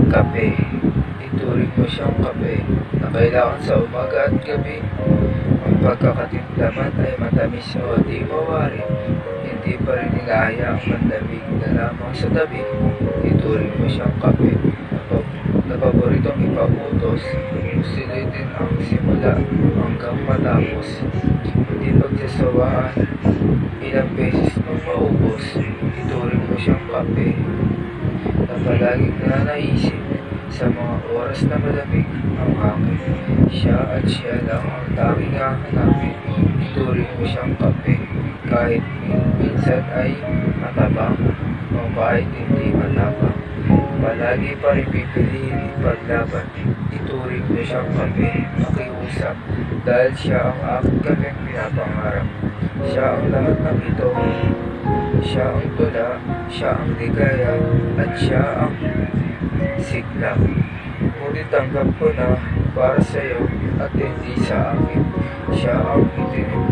Kape. Ituring mo siyang kape na kailangan sa umaga at gabi. Ang pagkakatimpla man ay matamis o di mawari, hindi pa rin nilahayaang mandamig na lamang sa tabi. Ituring mo siyang kape na paboritong ipautos. Sulitin ang simula hanggang matapos. Hindi pagsasawaan, ilang beses mong maubos. Ituring mo siyang kape na palaging nanaisip sa mga oras na malamig ang hangin. Siya at siya lang ang tanging hahanapin. Ituring mo siyang kape kahit minsan ay matabang, mabait hindi matapang. Palagi pa rin pipiliin ipaglaban. Ituring mo siyang kape, pakiusap, dahil siya ang aking kapeng pinapangarap. Siya ang lahat ng ito. Siya ang tula, siya ang ligaya, at siya ang sigla. Ngunit tanggap ko na para sa'yo at hindi sa akin. Siya ang itinipid